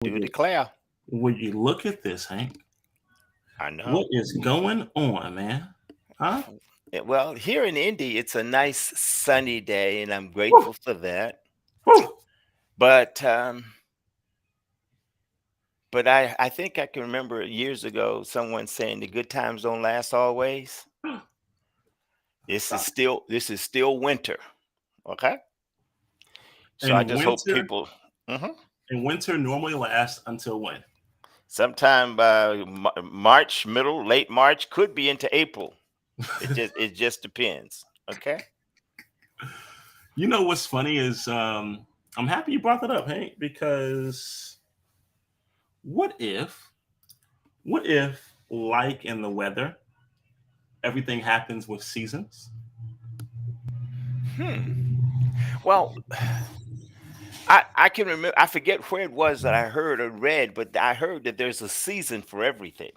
Would Do you declare. would you look at this, Hank? I What know. is going on, man? Huh? Well, here in Indy, it's a nice sunny day, and I'm Woo, grateful for that. woo. But but I think I can remember years ago someone saying the good times don't last always. This is still winter. Okay, so I And just hope winter people. Mhm. and winter normally lasts until when? Sometime March, middle, late March, could be into April. It just depends. Okay. You know what's funny is I'm happy you brought that up, Hank, because what if what if like in the weather, everything happens with seasons? Hmm. Well, I can remember. I forget where it was that I heard or read, but I heard that there's a season for everything.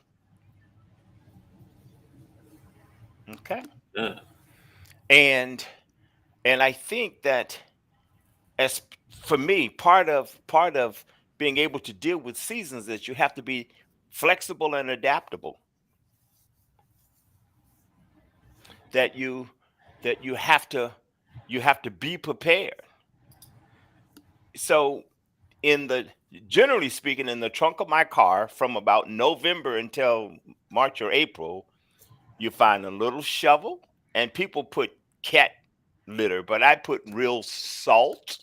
Okay. Yeah. And and I think that as for me, part of being able to deal with seasons is you have to be flexible and adaptable. That you have to be prepared. So in the generally speaking, in the trunk of my car from about November until March or April, you find a little shovel, and people put cat litter, but I put real salt.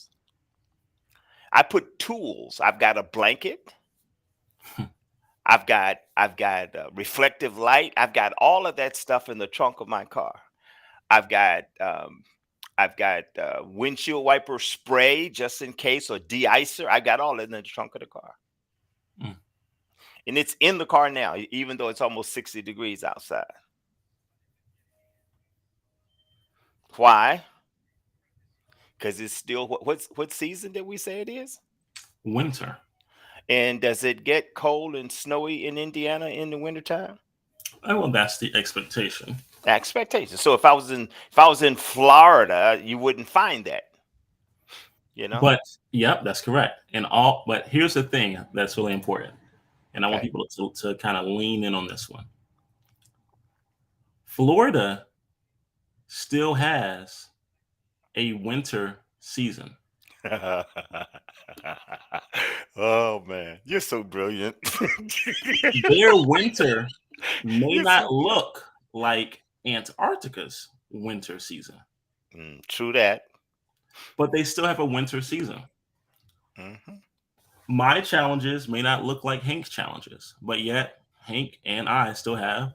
I put tools. I've got a blanket. I've got reflective light. I've got all of that stuff in the trunk of my car. I've got windshield wiper spray just in case, or de-icer. I got all in the trunk of the car, Mm. and it's in the car now, even though it's almost 60 degrees outside. Why? Because it's still what season did we say it is? Winter. And does it get cold and snowy in Indiana in the wintertime? Oh, well, that's the expectation. Expectations. So if I was in Florida, you wouldn't find that, you know? But yep, that's correct. But here's the thing that's really important. And I want Okay. people to kind of lean in on this one. Florida still has a winter season. Oh man, you're so brilliant. Their winter may You're not so look like Antarctica's winter season, true that. but they still have a winter season. Hmm. My challenges may not look like Hank's challenges, but yet Hank and I still have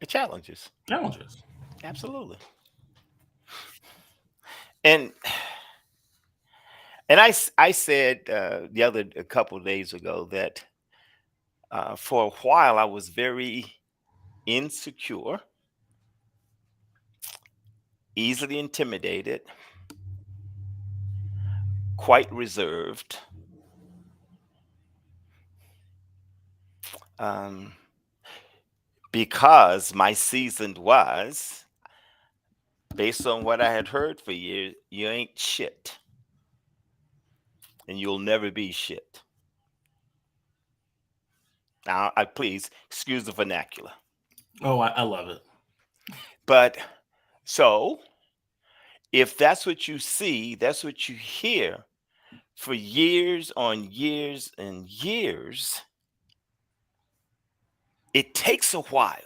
It challenges. challenges. Absolutely. And and I said a couple of days ago that for a while I was very insecure, easily intimidated, quite reserved, um, because my season was based on what I had heard for years. You ain't shit, and you'll never be shit. Now, I please excuse the vernacular, Oh, I love it. but so if that's what you see, that's what you hear for years on years and years, it takes a while.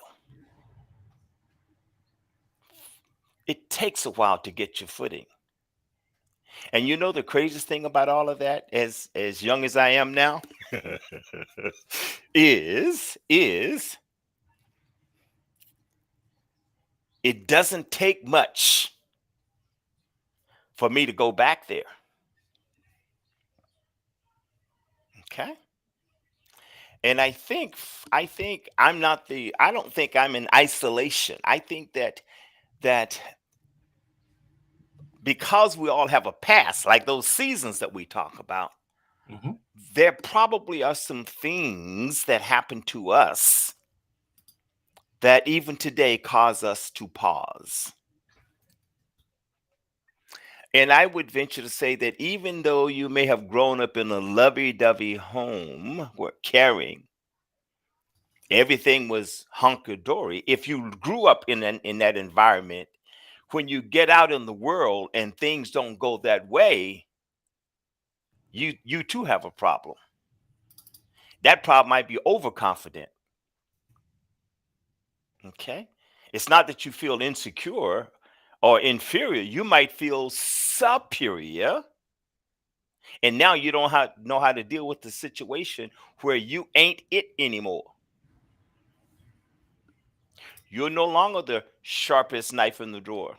It takes a while to get your footing. And you know the craziest thing about all of that, as young as I am now, is it doesn't take much for me to go back there. Okay. And I think I don't think I'm in isolation. I think that because we all have a past, like those seasons that we talk about, Hmm. there probably are some things that happen to us that even today cause us to pause. And I would venture to say that even though you may have grown up in a lovey-dovey home where caring, everything was hunky-dory. If you grew up in that environment, when you get out in the world and things don't go that way, you too have a problem. That problem might be overconfident. Okay. It's not that you feel insecure or inferior. You might feel superior. And now you don't know how to deal with the situation where you ain't it anymore. You're no longer the sharpest knife in the drawer.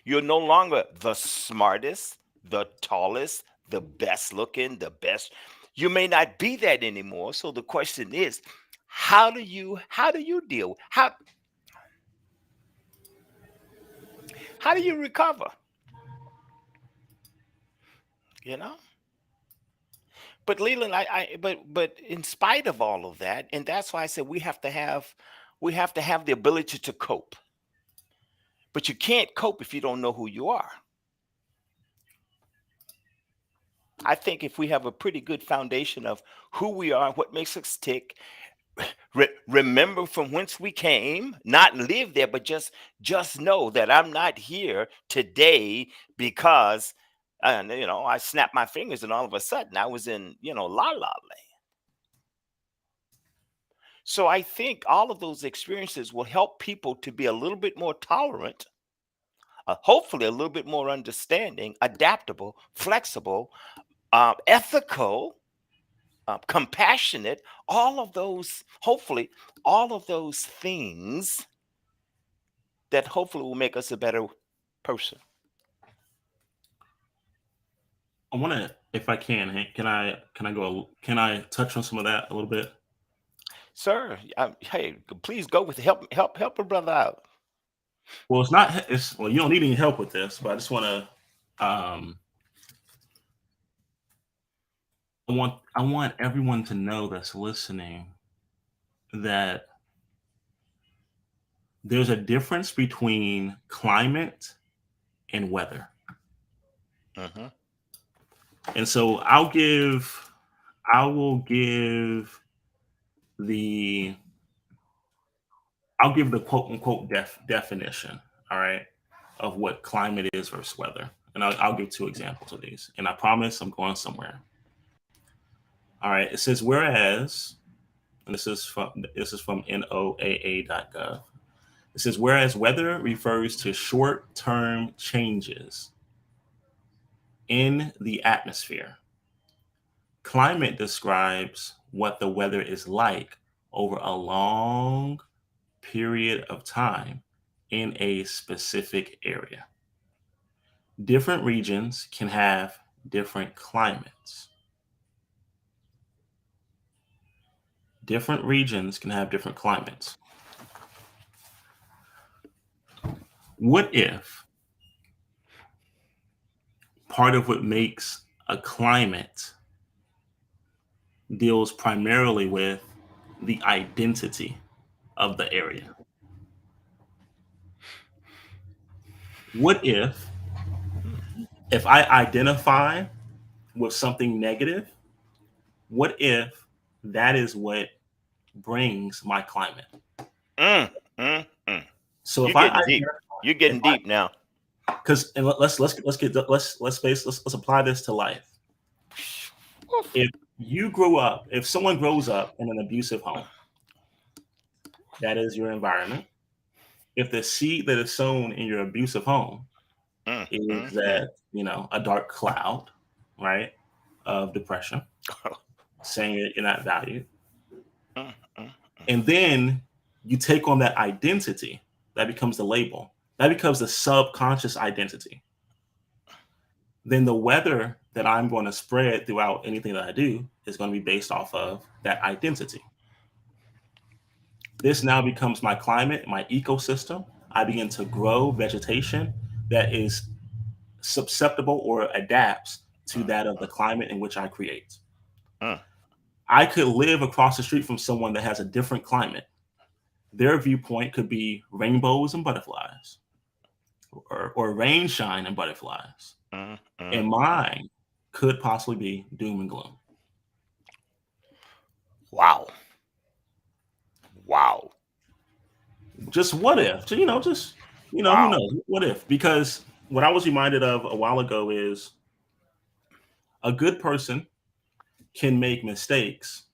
You're no longer the smartest, the tallest, the best looking, the best. You may not be that anymore. So the question is, how do you deal? How do you recover? You know? But Leland, but in spite of all of that, and that's why I said we have to have the ability to cope. But you can't cope if you don't know who you are. I think if we have a pretty good foundation of who we are, what makes us tick, remember from whence we came, not live there, but just know that I'm not here today because I snapped my fingers and all of a sudden I was in la la land. So I think all of those experiences will help people to be a little bit more tolerant, hopefully a little bit more understanding, adaptable, flexible, ethical, compassionate, all of those, hopefully, all of those things that hopefully will make us a better person. I want to, if I can, Hank, can I touch on some of that a little bit? Sir, hey, please go with help a brother out. Well, it's not. It's well, you don't need any help with this, but I just want to. I want everyone to know that's listening that there's a difference between climate and weather, Hmm. and so I will give the I'll give the quote unquote definition. All right, of what climate is versus weather, and I'll give two examples of these, and I promise I'm going somewhere. All right, it says whereas, and this is from NOAA.gov. It says whereas weather refers to short-term changes in the atmosphere, climate describes what the weather is like over a long period of time in a specific area. Different regions can have different climates. Different regions can have different climates. What if part of what makes a climate deals primarily with the identity of the area? What if I identify with something negative, what if that is what brings my climate? Mm, mm, mm. So You're if I getting deep. You're if getting I deep now. because and let's apply this to life. Oof. If someone grows up in an abusive home, that is your environment. If the seed that is sown in your abusive home Mm, is mm, mm. that, a dark cloud, right, of depression, saying that you're not valued, Mm, mm. and then you take on that identity, that becomes the label, that becomes the subconscious identity, then the weather that I'm going to spread throughout anything that I do is going to be based off of that identity. This now becomes my climate, my ecosystem. I begin to grow vegetation that is susceptible or adapts to Mm, that of the climate in which I create. mm. I could live across the street from someone that has a different climate. Their viewpoint could be rainbows and butterflies. or rain, shine, and butterflies. mm, mm, And mm. mine could possibly be doom and gloom. Wow. Wow. Just what if? Who Wow. knows? What if? Because what I was reminded of a while ago is a good person can make mistakes,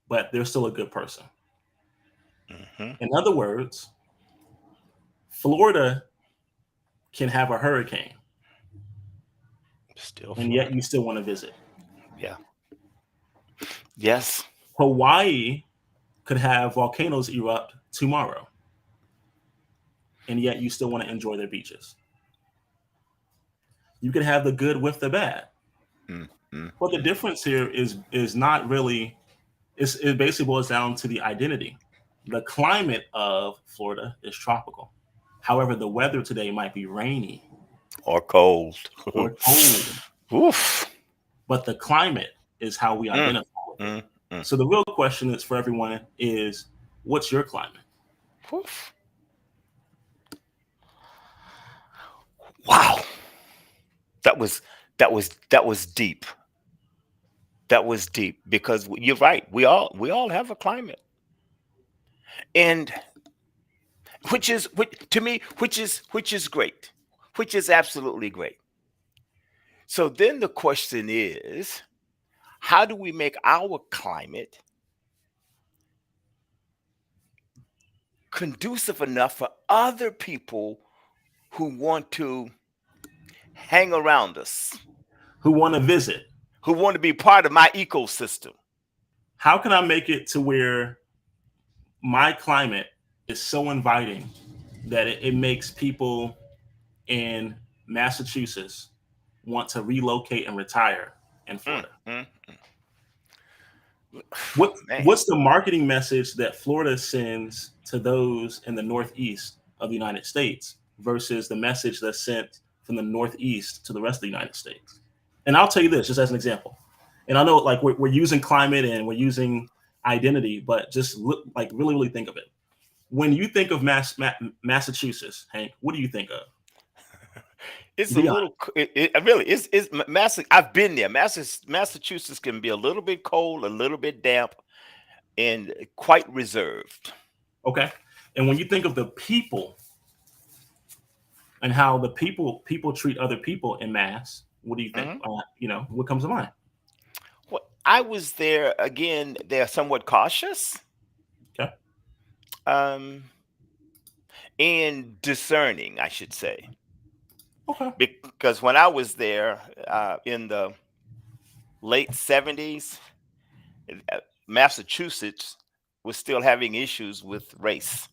but they're still a good person. Hmm. In other words, Florida can have a hurricane, Still and yet Florida. you still want to visit. Yeah. Yes. Hawaii could have volcanoes erupt tomorrow, and yet you still want to enjoy their beaches. You could have the good with the bad. Mm, mm, But the mm. difference here is not really it basically boils down to the identity. The climate of Florida is tropical. However, the weather today might be rainy Or cold. or cold, Oof. but the climate is how we Mm, identify with it. mm, mm. So the real question is for everyone is what's your climate? Oof. Wow. That was deep. That was deep because you're right. We all have a climate, and which to me, which is great, which is absolutely great. So then the question is, how do we make our climate conducive enough for other people who want to hang around us, Who want to visit? who want to be part of my ecosystem? How can I make it to where my climate is so inviting that it makes people in Massachusetts want to relocate and retire in Mm, Florida? mm, man. What's the marketing message that Florida sends to those in the Northeast of the United States versus the message that's sent from the Northeast to the rest of the United States? And I'll tell you this just as an example. And I know like we're using climate and we're using identity, but just look, like really think of it. When you think of Massachusetts, Hank, what do you think of? It's a Be honest. little, really, it's I've been there. Massachusetts can be a little bit cold, a little bit damp, and quite reserved. Okay. And when you think of the people and how the people treat other people in mass, what do you think? Hmm. What comes to mind? Well, I was there again. They're somewhat cautious, Okay. um, and discerning, I should say, Okay. because when I was there in the late '70s, Massachusetts was still having issues with race.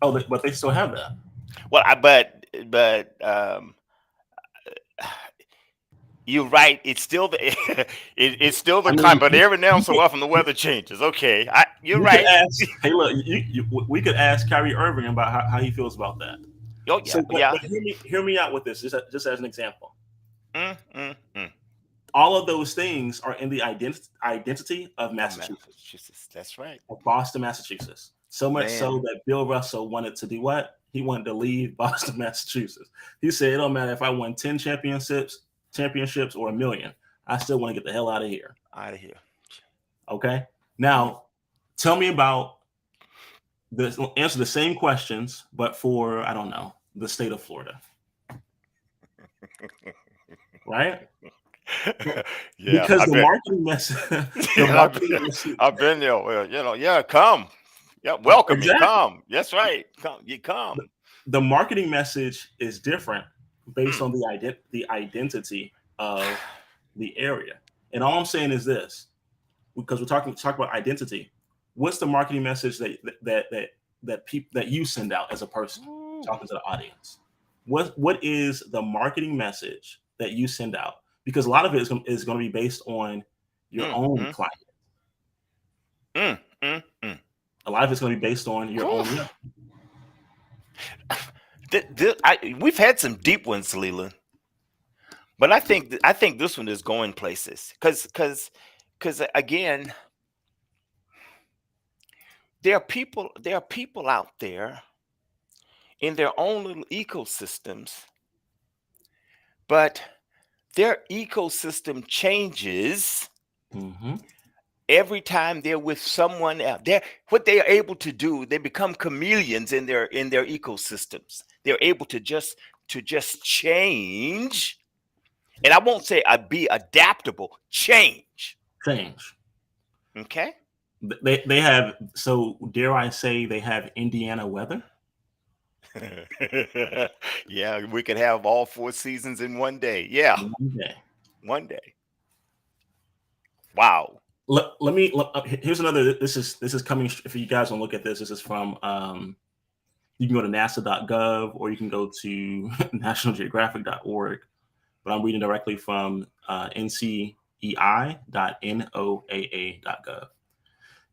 Oh, but they still have that. Well, but you're right. It's still the it's still I the mean, climate, but every now and so often the weather changes. Okay, you're we could right. ask. Hey, look, we could ask Kyrie Irving about how he feels about that. Oh yeah, So, yeah. but hear me out with this, just as an example. Mm, mm, mm. All of those things are in the identity of Oh, Massachusetts, Massachusetts. That's right, of Boston, Massachusetts. So much so man. that Bill Russell wanted to do what? He wanted to leave Boston, Massachusetts. He said, "It don't matter if I won 10 championships or a million. I still want to get the hell out of here." Out of here. Okay. Mm. Now, tell me about answer the same questions, but for I don't know the state of Florida, right? Yeah, Because I the bet. marketing message, the I marketing bet. message, I've been there. Well, yeah, come. Yeah, welcome me. exactly. Come. That's right. Come. You come. The marketing message is different based Mm. on the identity of the area. And all I'm saying is this, because we're talk about identity. What's the marketing message that you send out as a person Ooh. talking to the audience? What is the marketing message that you send out? Because a lot of it is going to be based on your Mm, own mm, client. mm, mm, mm. A lot of it's going to be based on your Whew. own realm. We've had some deep ones, Leland, but I think this one is going places because again, there are people out there in their own little ecosystems, but their ecosystem changes Hmm. every time they're with someone else. They're what they are able to do, they become chameleons in their ecosystems. They're able to just change. And I won't say be adaptable, change. Change. Okay? They have, so dare I say they have Indiana weather? Yeah, we could have all 4 seasons in one day. Yeah, One day. one day. Wow. Here's another. This is coming. If you guys want to look at this, this is from you can go to nasa.gov or you can go to nationalgeographic.org. But I'm reading directly from ncei.noaa.gov.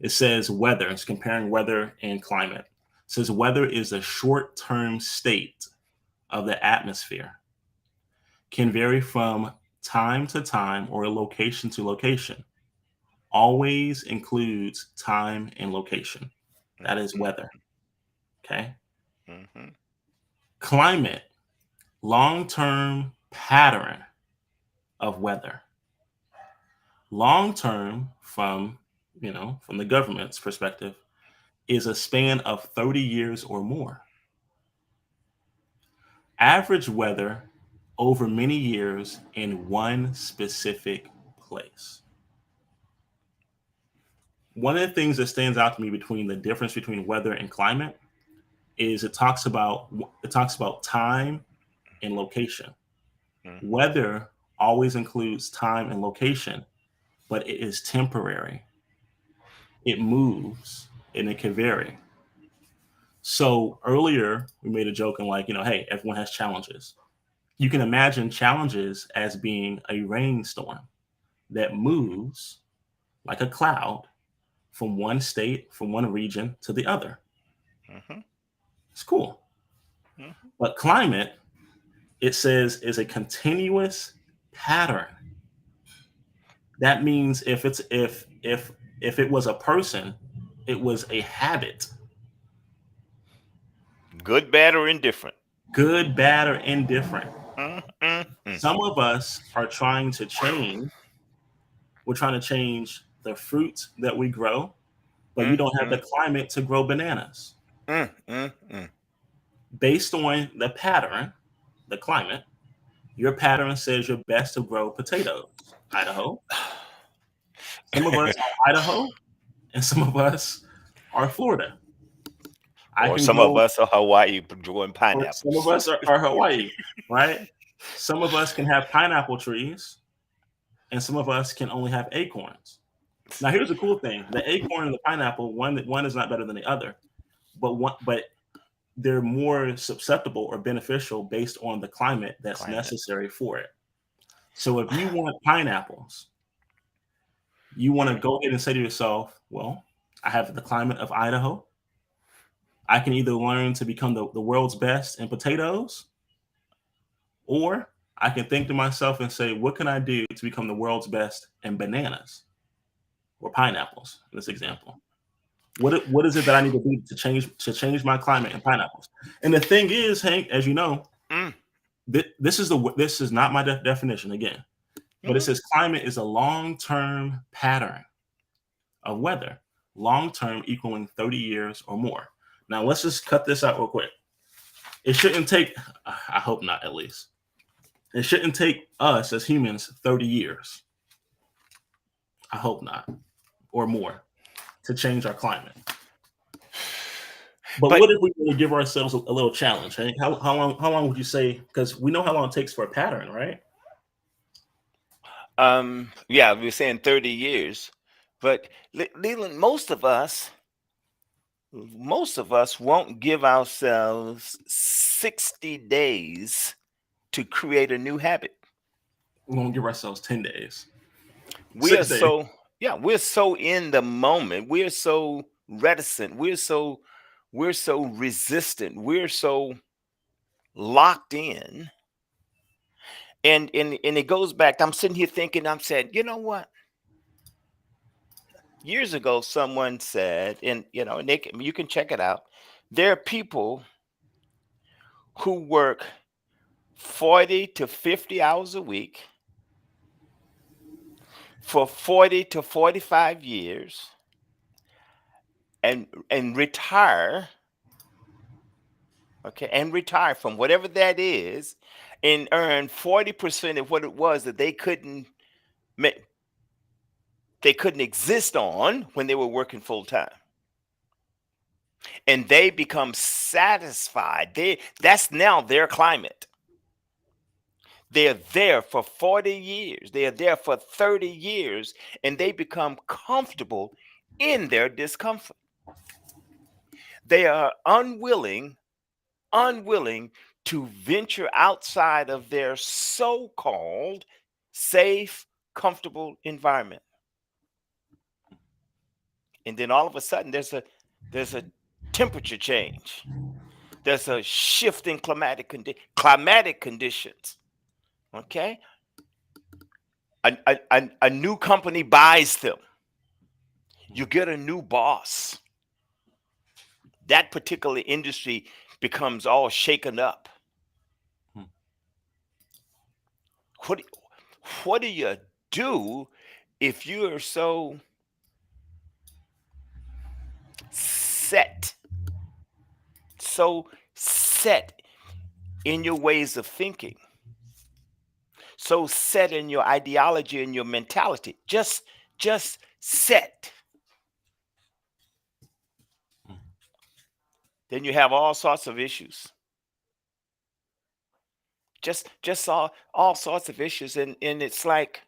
It says weather. It's comparing weather and climate. It says weather is a short-term state of the atmosphere, can vary from time to time or location to location. Always includes time and location. That is Mhm, weather. Okay. mhm, Climate, long term pattern of weather. Long term, from the government's perspective, is a span of 30 years or more. Average weather over many years in one specific place. One of the things that stands out to me between the difference between weather and climate is it talks about time and location. mhm, Weather always includes time and location, but it is temporary. It moves and it can vary. So earlier we made a joke and like, hey, everyone has challenges. You can imagine challenges as being a rainstorm that moves like a cloud from one state, from one region to the other. mhm, It's cool. mhm. But climate, it says, is a continuous pattern. That means if it was a person, it was a habit, Good, bad, or indifferent. good, bad, or indifferent. Mm, mm, mm, Some of us are trying to change. We're trying to change the fruits that we grow, but you mm, don't have the mm, climate to grow bananas. mm, mm, mm. Based on the pattern, the climate, your pattern says you're best to grow potatoes, Idaho. Some of us are Idaho, and some of us are Florida. I Or can some of grow, us are Hawaii growing or some of pineapples. us are Hawaii, right? Some of us can have pineapple trees, and some of us can only have acorns. Now, here's the cool thing: the acorn and the pineapple, one is not better than the other, but they're more susceptible or beneficial based on the climate that's Climate. necessary for it. So, if you want pineapples, you want to Mm, go ahead and say to yourself, "Well, I have the climate of Idaho. I can either learn to become the world's best in potatoes, or I can think to myself and say, what can I do to become the world's best in bananas or pineapples, in this mm. example? What is it that I need to do to change my climate in pineapples? And the thing is, Hank, as you know, Mm, this is not my definition again, but it mhm. says climate is a long-term pattern of weather, long-term equaling 30 years or more. Now let's just cut this out real quick. It shouldn't take, I hope not at least, it shouldn't take us as humans 30 years, I hope not, or more, to change our climate. But But what if we really give ourselves a little challenge? Hank? How long would you say? Because we know how long it takes for a pattern, right? yeah, we're saying 30 years. But Leland, most of us won't give ourselves 60 days to create a new habit. We're gonna give ourselves 10 days, We are 6 days. so, yeah, we're so in the moment. We're so reticent. We're so resistant. We're so locked in. And it goes back. I'm sitting here thinking, I'm saying, you know what? Years ago, someone said, and you know, and you can check it out. There are people who work 40 to 50 hours a week for 40 to 45 years and retire, okay, and retire from whatever that is and earn 40% of what it was that ma- they couldn't exist on when they were working full time. And they become satisfied. That's now their climate. They're there for 40 years. They are there for 30 years and they become comfortable in their discomfort. They are unwilling to venture outside of their so-called safe, comfortable environment. And then all of a sudden there's a temperature change. There's a shift in climatic conditions. Okay? A new company buys them. You get a new boss. That particular industry becomes all shaken up. Hmm. What what do you do if you are set, so set in your ways of thinking, so set in your ideology and your mentality, just set? Hmm. Then you have all sorts of issues. Just all sorts of issues. And it's like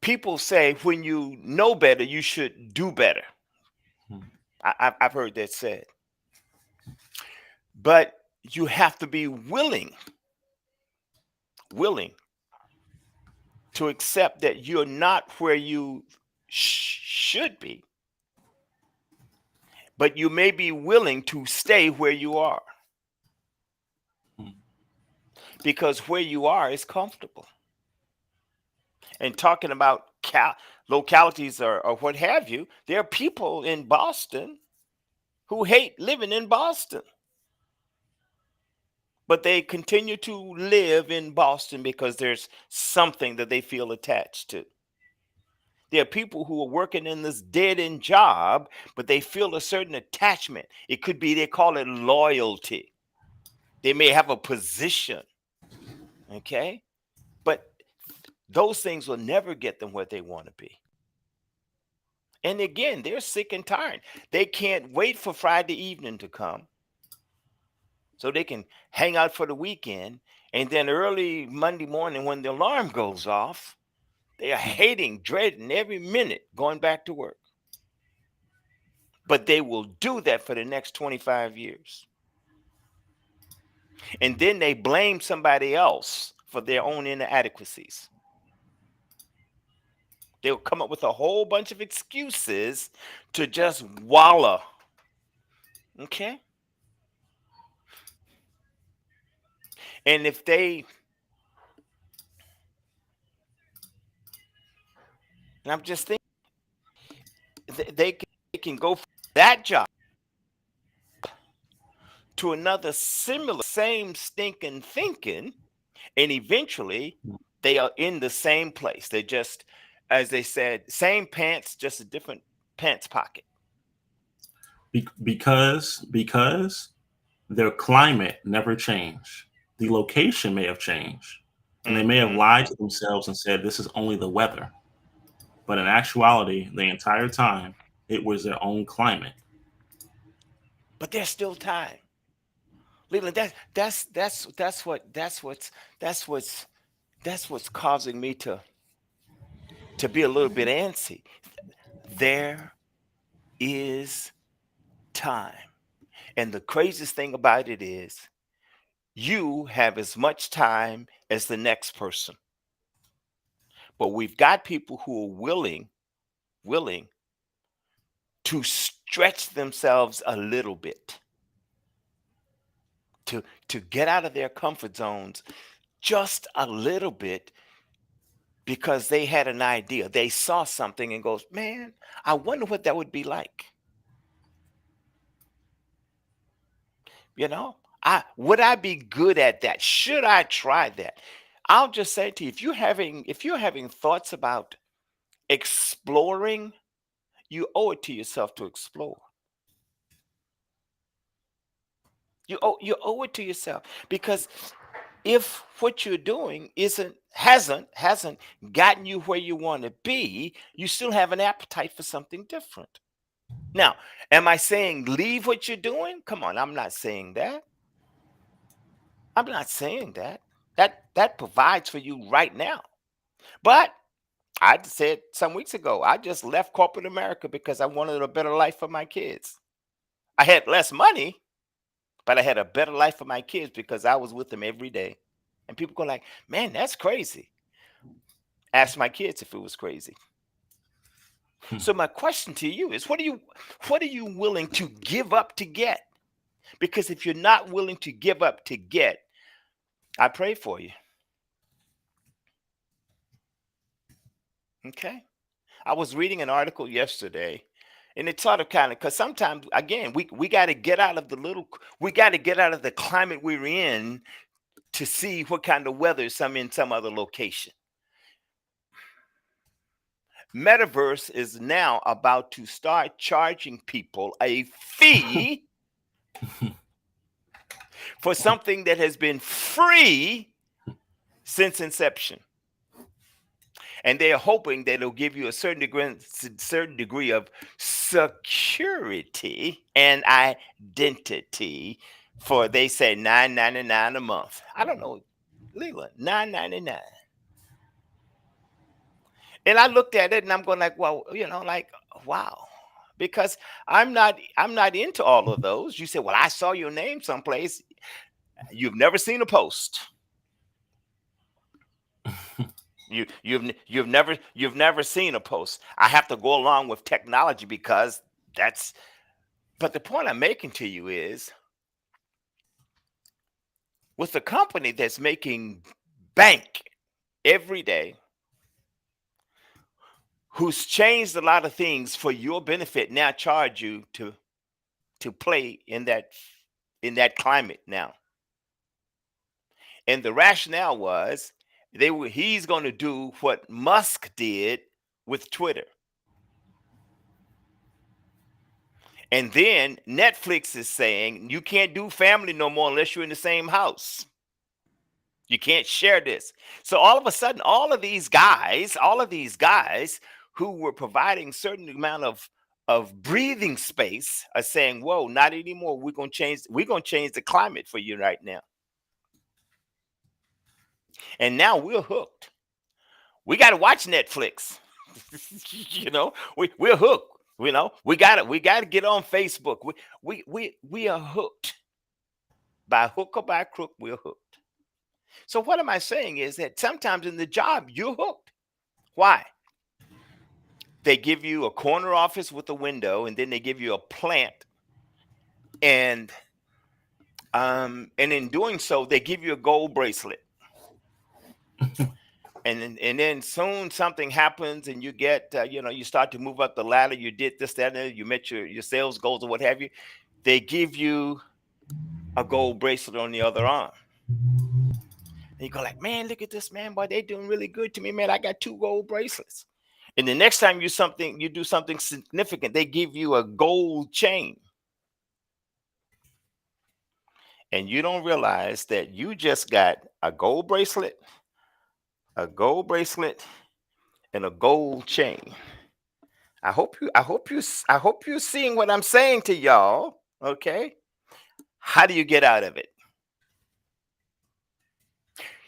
people say when you know better, you should do better. Hmm. I've heard that said. But you have to be willing to accept that you're not where you should be, but you may be willing to stay where you are Hmm. because where you are is comfortable. And talking about localities or what have you, there are people in Boston who hate living in Boston, but they continue to live in Boston because there's something that they feel attached to. There are people who are working in this dead end job, but they feel a certain attachment. It could be, they call it loyalty. They may have a position, okay? But those things will never get them where they want to be. And again, they're sick and tired. They can't wait for Friday evening to come so they can hang out for the weekend. And then early Monday morning, when the alarm goes off, they are hating, dreading every minute going back to work. But they will do that for the next 25 years. And then they blame somebody else for their own inadequacies. They'll come up with a whole bunch of excuses to just wallow. Okay? And if and I'm just thinking, they can go from that job to another similar, same stinking thinking, and eventually they are in the same place. They just, as they said, same pants, just a different pants pocket. Because their climate never changed. The location may have changed, and they may have Hmm. lied to themselves and said this is only the weather. But in actuality, the entire time, it was their own climate. But there's still time. Leland, that's what's that's what's causing me to be a little bit antsy. There is time. And the craziest thing about it is you have as much time as the next person. But we've got people who are willing to stretch themselves a little bit, to get out of their comfort zones just a little bit because they had an idea. They saw something and goes, "Man, I wonder what that would be like." You know, I would I be good at that? Should I try that? I'll just say to you, if you're having thoughts about exploring, you owe it to yourself to explore. You owe it to yourself, because if what you're doing isn't hasn't gotten you where you want to be, you still have an appetite for something different. Now, am I saying leave what you're doing? Come on, I'm not saying that. I'm not saying that. That provides for you right now. But I said some weeks ago, I just left corporate America because I wanted a better life for my kids. I had less money, but I had a better life for my kids because I was with them every day. And people go like, "Man, that's crazy." Ask my kids if it was crazy. So my question to you is, what are you willing to give up to get? Because if you're not willing to give up to get, I pray for you. Okay? I was reading an article yesterday, and it sort of kind of, because sometimes again we got to get out of we got to get out of the climate we're in to see what kind of weather some in some other location. Metaverse is now about to start charging people a fee for something that has been free since inception. And they're hoping that it'll give you a certain degree of security and identity for, they say, 9.99 a month. I don't know, Leland, 9.99. And I looked at it and I'm going like, well, like, wow. Because I'm not into all of those. You said, well, I saw your name someplace. You've never seen a post. You've never seen a post. I have to go along with technology because that's. But the point I'm making to you is, with a company that's making bank every day, who's changed a lot of things for your benefit, now charge you to play in that climate now. And the rationale was, he's going to do what Musk did with Twitter. And then Netflix is saying you can't do family no more unless you're in the same house. You can't share this. So all of a sudden, all of these guys who were providing certain amount of breathing space are saying, "Whoa, not anymore. We're gonna change the climate for you right now." And now we're hooked. We got to watch Netflix. We're hooked. We got to get on Facebook. We are hooked. By hook or by crook, we're hooked. So what am I saying is that sometimes in the job you're hooked. Why? They give you a corner office with a window, and then they give you a plant, and and in doing so, they give you a gold bracelet. And then soon something happens, and you get you start to move up the ladder. You did this, that, and you met your sales goals or what have you. They give you a gold bracelet on the other arm. And you go like, man, look at this, man, boy, they doing really good to me, man. I got two gold bracelets. And the next time you do something significant, they give you a gold chain. And you don't realize that you just got a gold bracelet, and a gold chain. I hope you're seeing what I'm saying to y'all. Okay. How do you get out of it?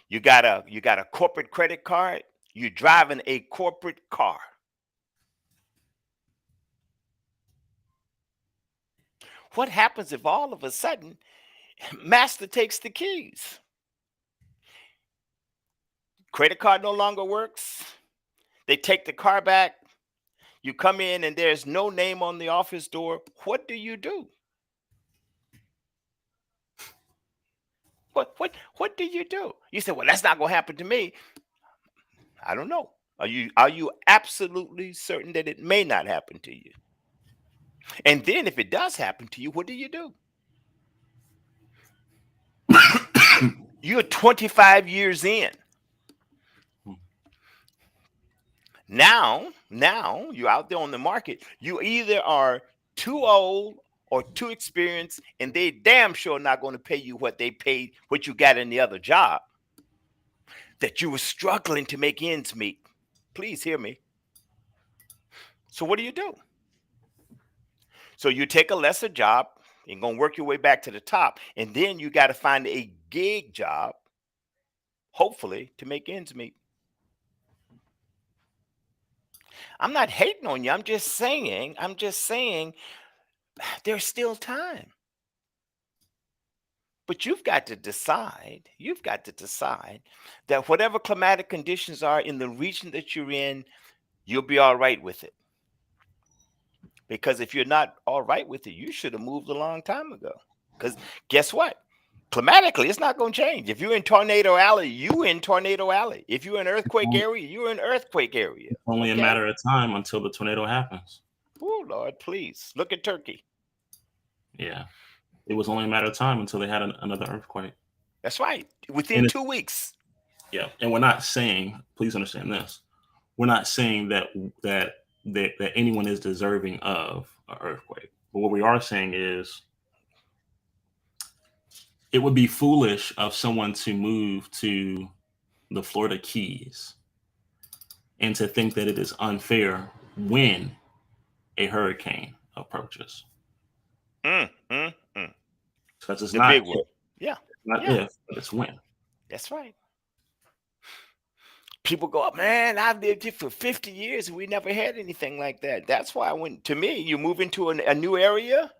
You got a corporate credit card. You're driving a corporate car. What happens if all of a sudden master takes the keys? Credit card no longer works. They take the car back. You come in and there's no name on the office door. What do you do? What do you do? You say, well, that's not gonna happen to me. I don't know. Are you absolutely certain that it may not happen to you? And then if it does happen to you, what do you do? You're 25 years in. Hmm. Now you're out there on the market. You either are too old or too experienced, and they damn sure not going to pay you what they paid, what you got in the other job, that you were struggling to make ends meet. Please hear me. So what do? So you take a lesser job and gonna work your way back to the top, and then you got to find a gig job, hopefully, to make ends meet. I'm not hating on you. I'm just saying there's still time. But you've got to decide that whatever climatic conditions are in the region that you're in, you'll be all right with it. Because if you're not all right with it, you should have moved a long time ago. Because guess what? Climatically, it's not going to change. If you're in Tornado Alley, you in Tornado Alley. If you're in earthquake area, you're in earthquake area. It's only a Okay? matter of time until the tornado happens. Oh, Lord, please. Look at Turkey. Yeah. It was only a matter of time until they had another earthquake. That's right. Within And it's, 2 weeks. yeah, and we're not saying, please understand this, we're not saying that anyone is deserving of an earthquake. But what we are saying is it would be foolish of someone to move to the Florida Keys and to think that it is unfair when a hurricane approaches. Mm, mm, mm. Because it's The not big one. Yeah. not Yeah. if, but it's when. That's right. People go, man, I've lived here for 50 years and we never had anything like that. That's why to me, you move into a new area,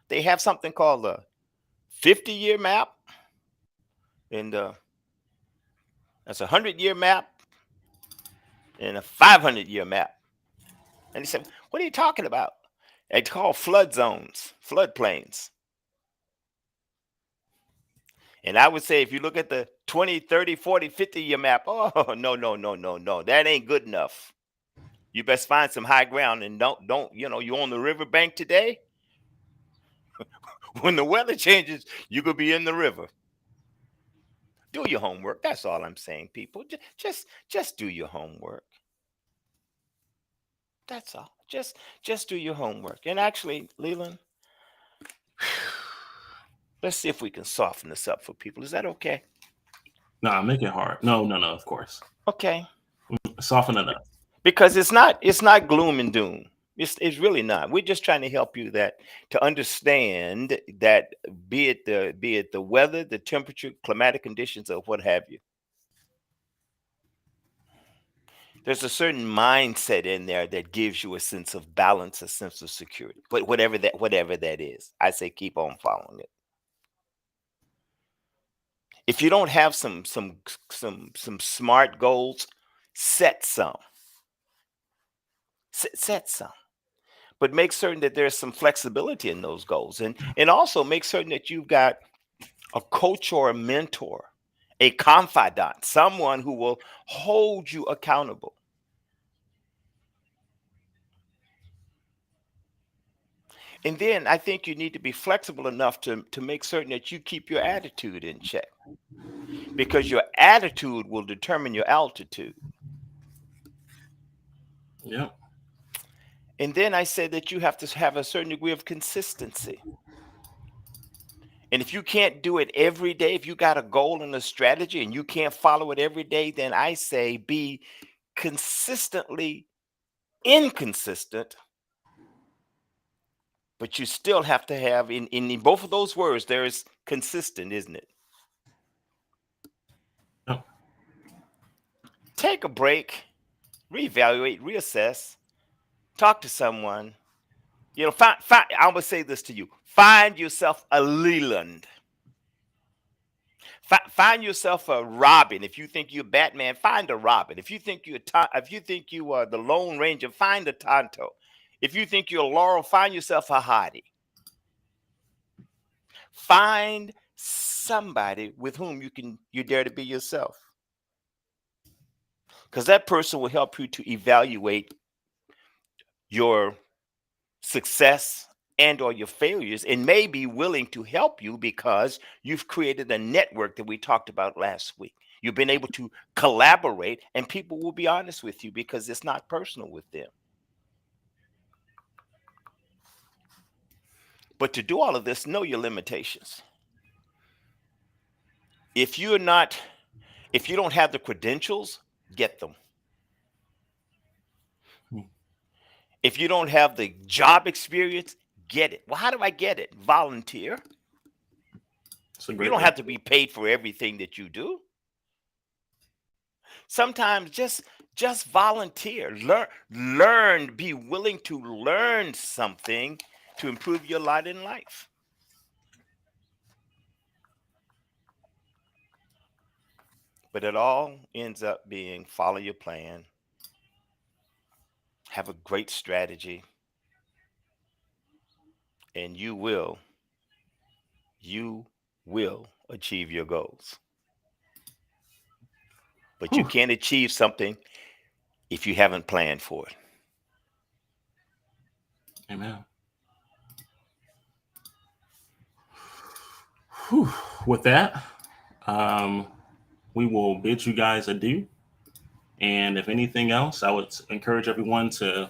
they have something called a 50-year map, and that's a 100-year map and a 500-year map. And they said, what are you talking about? It's called flood zones, floodplains. And I would say if you look at the 20, 30, 40, 50-year map, oh, no, no, no, no, no. That ain't good enough. You best find some high ground and don't, you're on the riverbank today. When the weather changes, you could be in the river. Do your homework. That's all I'm saying, people. Just do your homework. That's all. Just do your homework. And actually, Leland, let's see if we can soften this up for people. Is that okay? Nah, make it hard. No, no, no, of course. Okay. Soften it up. Because it's not gloom and doom. It's really not. We're just trying to help you to understand that be it the weather, the temperature, climatic conditions, or what have you. There's a certain mindset in there that gives you a sense of balance, a sense of security. But whatever that is, I say keep on following it. If you don't have some smart goals, set some. Set some. But make certain that there's some flexibility in those goals. And also make certain that you've got a coach or a mentor, a confidant, someone who will hold you accountable. And then I think you need to be flexible enough to make certain that you keep your attitude in check, because your attitude will determine your altitude. Yep. And then I said that you have to have a certain degree of consistency. And if you can't do it every day, if you got a goal and a strategy and you can't follow it every day, then I say be consistently inconsistent, but you still have to have in both of those words, there is consistent, isn't it? Yep. Take a break, reevaluate, reassess, talk to someone. I'm gonna say this to you: find yourself a Leland. Find yourself a Robin. If you think you're Batman, find a Robin. If you think you are the Lone Ranger, find a Tonto. If you think you're Laurel, find yourself a Hottie. Find somebody with whom you dare to be yourself, because that person will help you to evaluate your success and or your failures, and may be willing to help you because you've created a network that we talked about last week. You've been able to collaborate, and people will be honest with you because it's not personal with them. But to do all of this, know your limitations. If you're not, if you don't have the credentials, get them. Hmm. If you don't have the job experience, get it. Well, how do I get it? Volunteer. It's a You great don't way. have to be paid for everything that you do. Sometimes just volunteer. Learn, be willing to learn something to improve your lot in life. But it all ends up being follow your plan, have a great strategy, and you will achieve your goals. But you Whew. can't achieve something if you haven't planned for it. Amen. Whew. With that, um, we will bid you guys adieu. And if anything else, I would encourage everyone to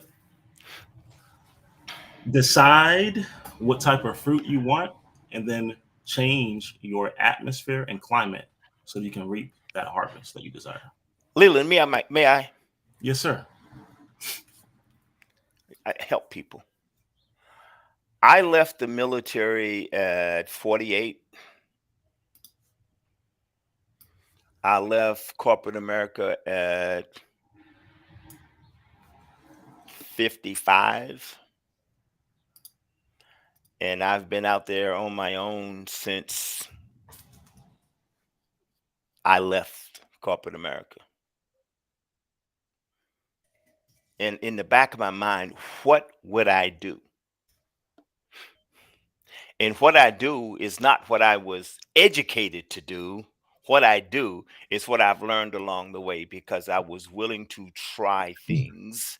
decide what type of fruit you want and then change your atmosphere and climate so you can reap that harvest that you desire. Leland, may I Yes, sir. help people? I left the military at 48. I left corporate America at 55. And I've been out there on my own since I left corporate America. And in the back of my mind, what would I do? And what I do is not what I was educated to do. What I do is what I've learned along the way because I was willing to try things.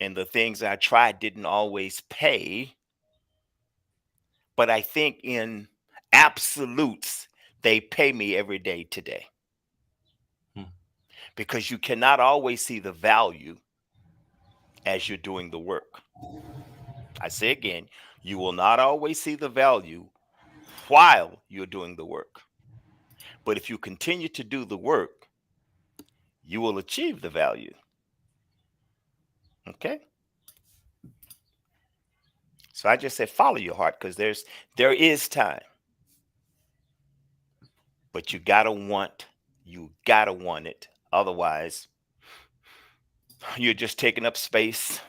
And the things I tried didn't always pay. But I think in absolutes, they pay me every day today Hmm. because you cannot always see the value as you're doing the work. I say again, you will not always see the value while you're doing the work. But if you continue to do the work, you will achieve the value. Okay? So I just said follow your heart because there is time. But you gotta want it. Otherwise, you're just taking up space.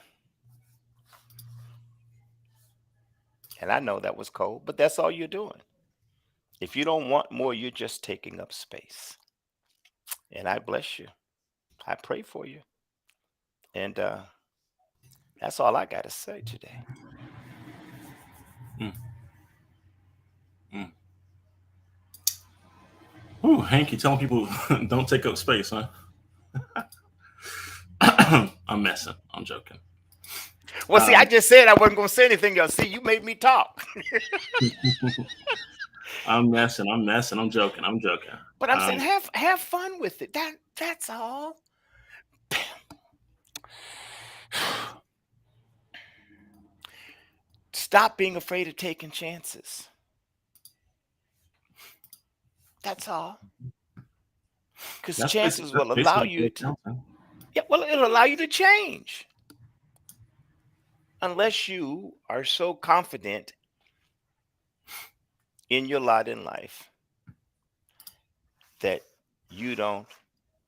And I know that was cold, but that's all you're doing. If you don't want more, you're just taking up space. And I bless you. I pray for you. And that's all I got to say today. Mm. Mm. Ooh, Hank, you telling people don't take up space, huh? I'm messing. I'm joking. Well, see, I Um, just said I wasn't going to say anything else. See, you made me talk. I'm messing. I'm messing. I'm joking. I'm joking. But I'm saying Um, have fun with it. That's all. Stop being afraid of taking chances. That's all. Because chances that's will allow basically you what it to, counts, huh? yeah, well, it'll allow you to change. Unless you are so confident in your lot in life that you don't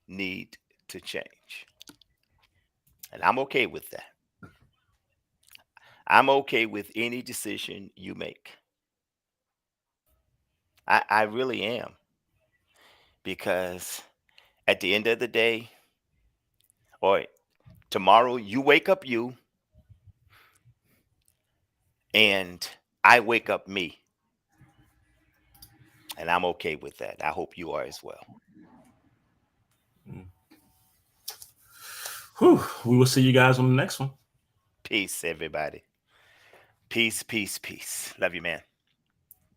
need to change. And I'm okay with that. I'm okay with any decision you make. I really am. Because at the end of the day, or tomorrow, you wake up you and I wake up me. And I'm okay with that. I hope you are as well. Mm. Whew. We will see you guys on the next one. Peace, everybody. Peace, peace, peace. Love you, man.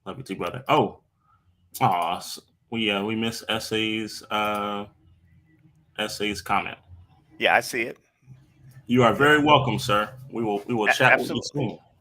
Love you too, brother. Oh, aw, we missed essays comment. Yeah, I see it. You are Yeah, very welcome, sir. We will chat with you absolutely. soon.